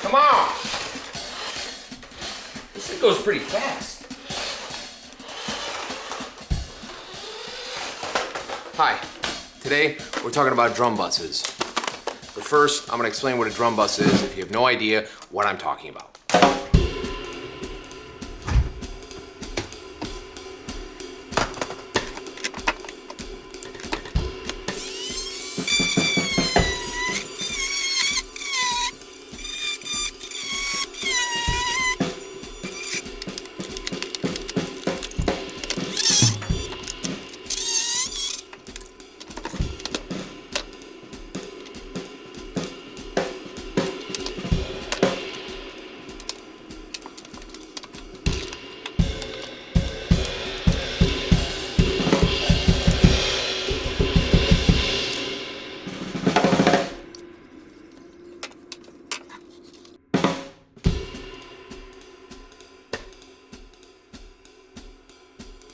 Come on! This thing goes pretty fast. Hi, today we're talking about drum buses. But first, I'm gonna explain what a drum bus is if you have no idea what I'm talking about.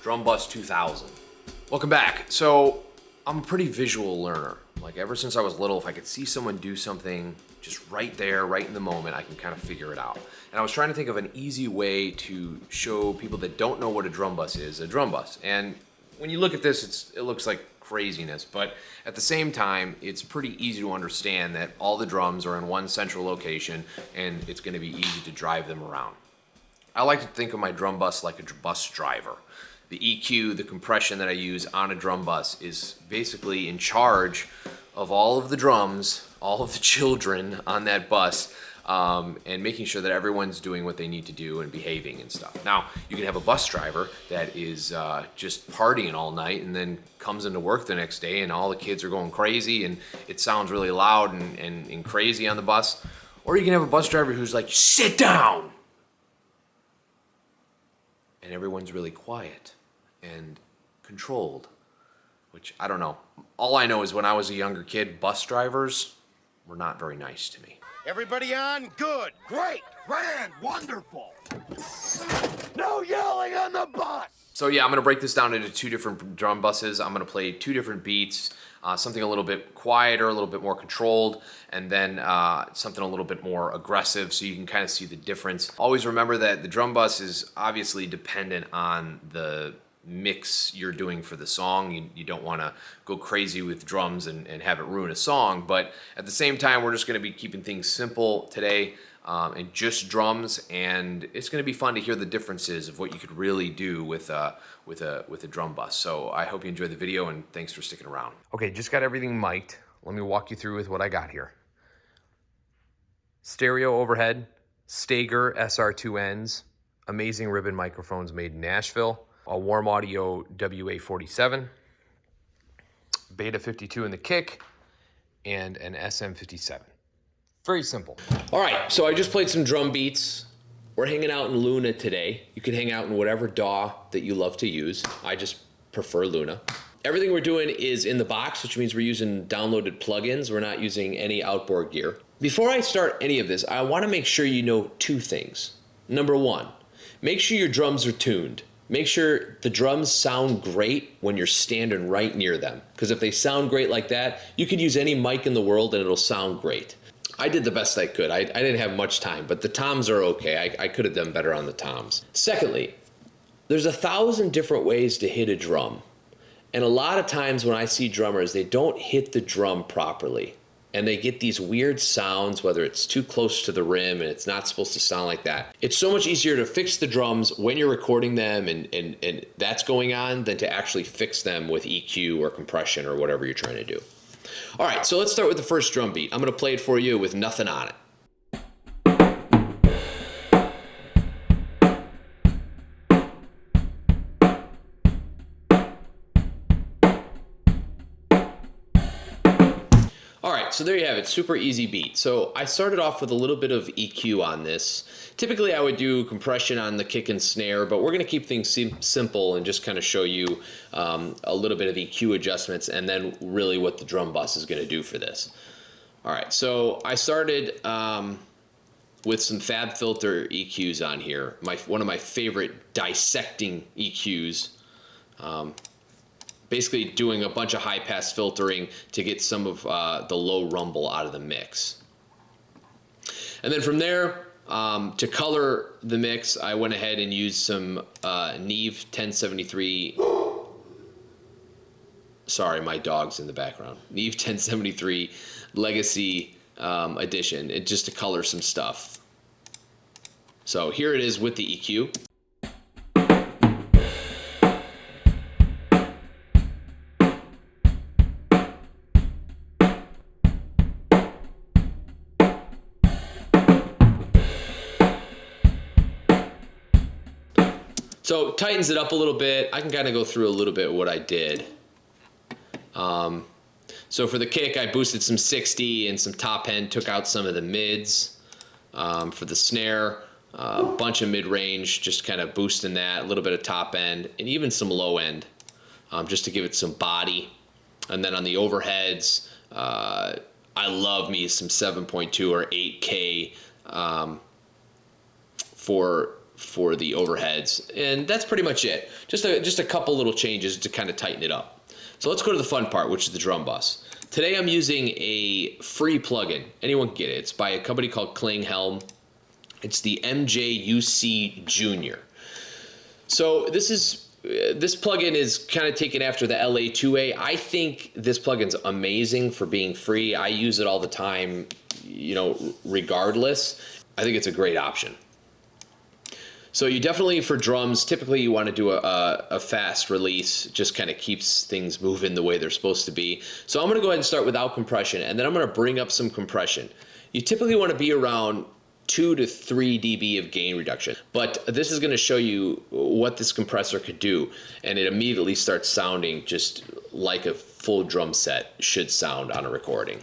Drum Bus 2000. Welcome back. So, I'm a pretty visual learner. Like ever since I was little, if I could see someone do something just right there, right in the moment, I can kind of figure it out. And I was trying to think of an easy way to show people that don't know what a drum bus is, a drum bus. And when you look at this, it looks like craziness, but at the same time, it's pretty easy to understand that all the drums are in one central location and it's gonna be easy to drive them around. I like to think of my drum bus like a bus driver. The EQ, the compression that I use on a drum bus is basically in charge of all of the drums, all of the children on that bus, and making sure that everyone's doing what they need to do and behaving and stuff. Now, you can have a bus driver that is just partying all night and then comes into work the next day and all the kids are going crazy and it sounds really loud and crazy on the bus. Or you can have a bus driver who's like, sit down! And everyone's really quiet and controlled, which I don't know. All I know is when I was a younger kid, bus drivers were not very nice to me. Everybody on? Good, great, grand, wonderful. No yelling on the bus! So yeah, I'm gonna break this down into two different drum buses. I'm gonna play two different beats, something a little bit quieter, a little bit more controlled, and then something a little bit more aggressive so you can kind of see the difference. Always remember that the drum bus is obviously dependent on the mix you're doing for the song. You don't want to go crazy with drums and have it ruin a song, but at the same time we're just going to be keeping things simple today and just drums, and it's going to be fun to hear the differences of what you could really do with a drum bus. So I hope you enjoyed the video and thanks for sticking around. Okay, just got everything mic'd. Let me walk you through with what I got here. Stereo overhead, Stager SR2Ns, amazing ribbon microphones made in Nashville, a Warm Audio WA47, Beta 52 in the kick, and an SM57. Very simple. All right, so I just played some drum beats. We're hanging out in Luna today. You can hang out in whatever DAW that you love to use. I just prefer Luna. Everything we're doing is in the box, which means we're using downloaded plugins. We're not using any outboard gear. Before I start any of this, I want to make sure you know two things. Number one, make sure your drums are tuned. Make sure the drums sound great when you're standing right near them. Because if they sound great like that, you could use any mic in the world and it'll sound great. I did the best I could. I didn't have much time, but the toms are okay. I could have done better on the toms. Secondly, there's 1,000 different ways to hit a drum. And a lot of times when I see drummers, they don't hit the drum properly. And they get these weird sounds, whether it's too close to the rim and it's not supposed to sound like that. It's so much easier to fix the drums when you're recording them and that's going on than to actually fix them with EQ or compression or whatever you're trying to do. All right, so let's start with the first drum beat. I'm gonna play it for you with nothing on it. So there you have it, super easy beat. So I started off with a little bit of EQ on this. Typically I would do compression on the kick and snare, but we're gonna keep things simple and just kind of show you a little bit of EQ adjustments and then really what the drum bus is gonna do for this. All right, so I started with some FabFilter EQs on here. One of my favorite dissecting EQs. Basically doing a bunch of high pass filtering to get some of the low rumble out of the mix. And then from there, to color the mix, I went ahead and used some Neve 1073. Sorry, my dog's in the background. Neve 1073 Legacy Edition, just to color some stuff. So here it is with the EQ. So tightens it up a little bit. I can kind of go through a little bit what I did. So for the kick, I boosted some 60 and some top end, took out some of the mids. For the snare, a bunch of mid-range, just kind of boosting that, a little bit of top end, and even some low end, just to give it some body. And then on the overheads, I love me some 7.2 or 8K for the overheads, and that's pretty much it. Just a couple little changes to kind of tighten it up. So let's go to the fun part, which is the drum bus. Today I'm using a free plugin. Anyone can get it. It's by a company called Klinghelm. It's the MJUC Junior. So this plugin is kind of taken after the LA2A. I think this plugin's amazing for being free. I use it all the time, you know, regardless. I think it's a great option. So you definitely, for drums, typically you want to do a fast release, just kind of keeps things moving the way they're supposed to be. So I'm going to go ahead and start without compression, and then I'm going to bring up some compression. You typically want to be around 2 to 3 dB of gain reduction, but this is going to show you what this compressor could do, and it immediately starts sounding just like a full drum set should sound on a recording.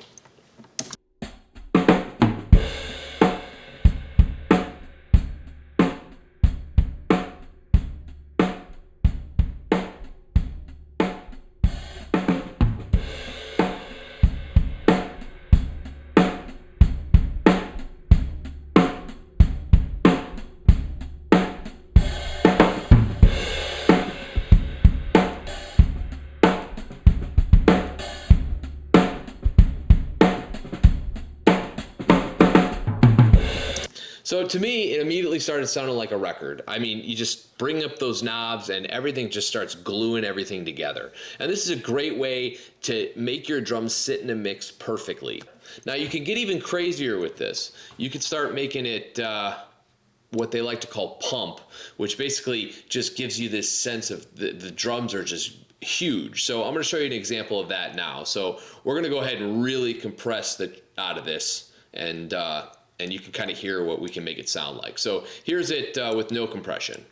So to me, it immediately started sounding like a record. I mean, you just bring up those knobs and everything just starts gluing everything together. And this is a great way to make your drums sit in a mix perfectly. Now you can get even crazier with this. You could start making it what they like to call pump, which basically just gives you this sense of the drums are just huge. So I'm going to show you an example of that now. So we're going to go ahead and really compress out of this, and you can kind of hear what we can make it sound like. So here's it with no compression.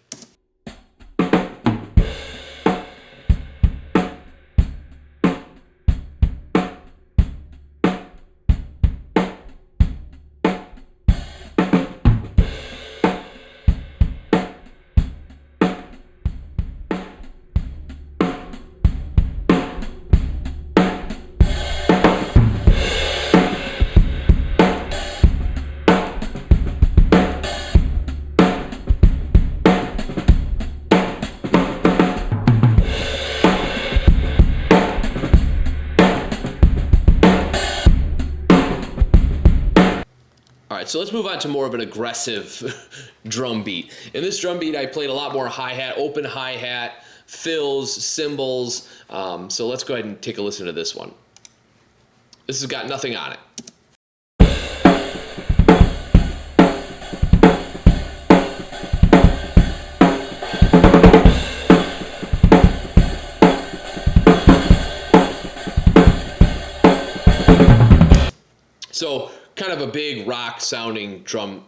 So let's move on to more of an aggressive drum beat. In this drum beat, I played a lot more hi-hat, open hi-hat, fills, cymbals. So let's go ahead and take a listen to this one. This has got nothing on it. So kind of a big rock sounding drum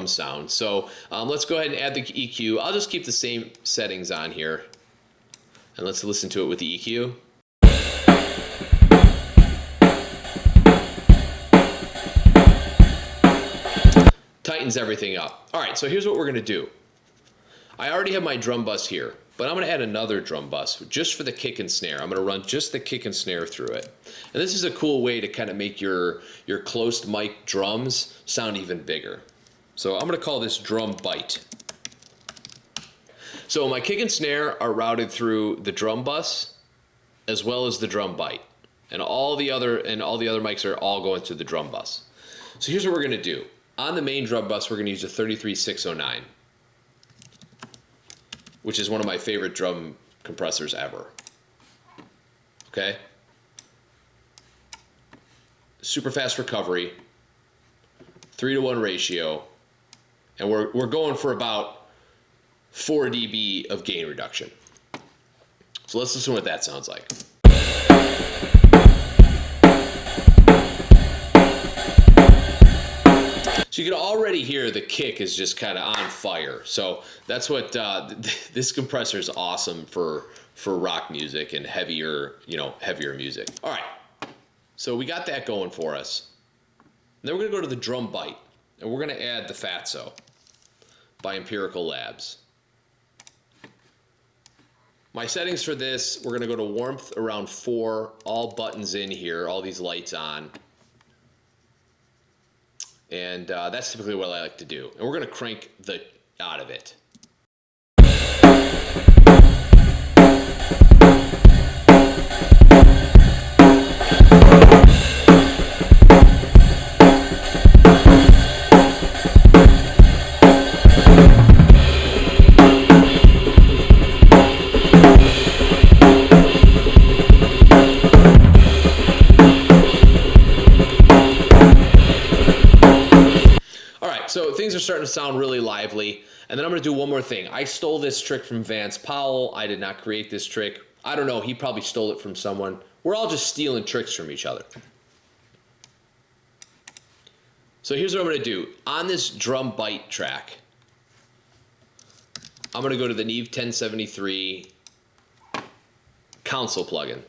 sound. So let's go ahead and add the EQ. I'll just keep the same settings on here, and let's listen to it with the EQ. Tightens everything up. All right, so here's what we're gonna do. I already have my drum bus here, but I'm going to add another drum bus just for the kick and snare. I'm going to run just the kick and snare through it. And this is a cool way to kind of make your closed mic drums sound even bigger. So I'm going to call this drum bite. So my kick and snare are routed through the drum bus as well as the drum bite. And all the other mics are all going through the drum bus. So here's what we're going to do. On the main drum bus, we're going to use a 33609, which is one of my favorite drum compressors ever. Okay? Super fast recovery, 3-to-1 ratio, and we're going for about 4 dB of gain reduction. So let's listen to what that sounds like. So you can already hear the kick is just kind of on fire. So that's what this compressor is awesome for rock music and heavier music. All right, so we got that going for us. And then we're gonna go to the drum bite, and we're gonna add the Fatso by Empirical Labs. My settings for this, we're gonna go to warmth around 4, all buttons in here, all these lights on. And that's typically what I like to do. And we're gonna crank the out of it. So things are starting to sound really lively. And then I'm gonna do one more thing. I stole this trick from Vance Powell. I did not create this trick. I don't know, he probably stole it from someone. We're all just stealing tricks from each other. So here's what I'm gonna do. On this drum bite track, I'm gonna go to the Neve 1073 console plugin.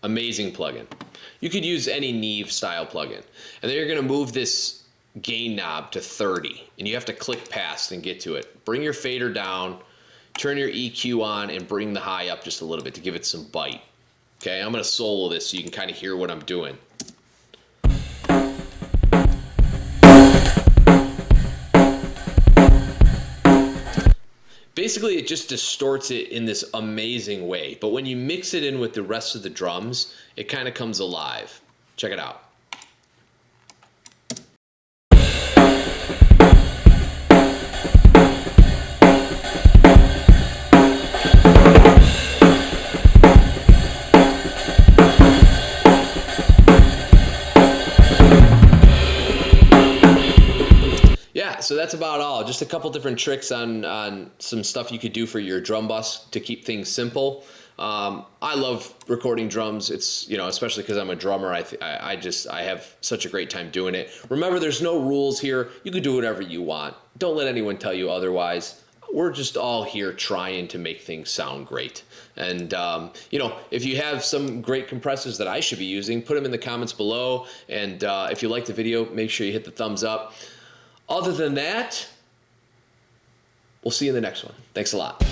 Amazing plugin. You could use any Neve style plugin. And then you're gonna move this gain knob to 30, and you have to click past and get to it. Bring your fader down, turn your EQ on, and bring the high up just a little bit to give it some bite. Okay, I'm gonna solo this so you can kind of hear what I'm doing. Basically, it just distorts it in this amazing way, but when you mix it in with the rest of the drums, it kind of comes alive. Check it out. So that's about all. Just a couple different tricks on some stuff you could do for your drum bus to keep things simple. I love recording drums. It's, especially because I'm a drummer, I have such a great time doing it. Remember, there's no rules here. You can do whatever you want. Don't let anyone tell you otherwise. We're just all here trying to make things sound great. And, if you have some great compressors that I should be using, put them in the comments below. And if you like the video, make sure you hit the thumbs up. Other than that, we'll see you in the next one. Thanks a lot.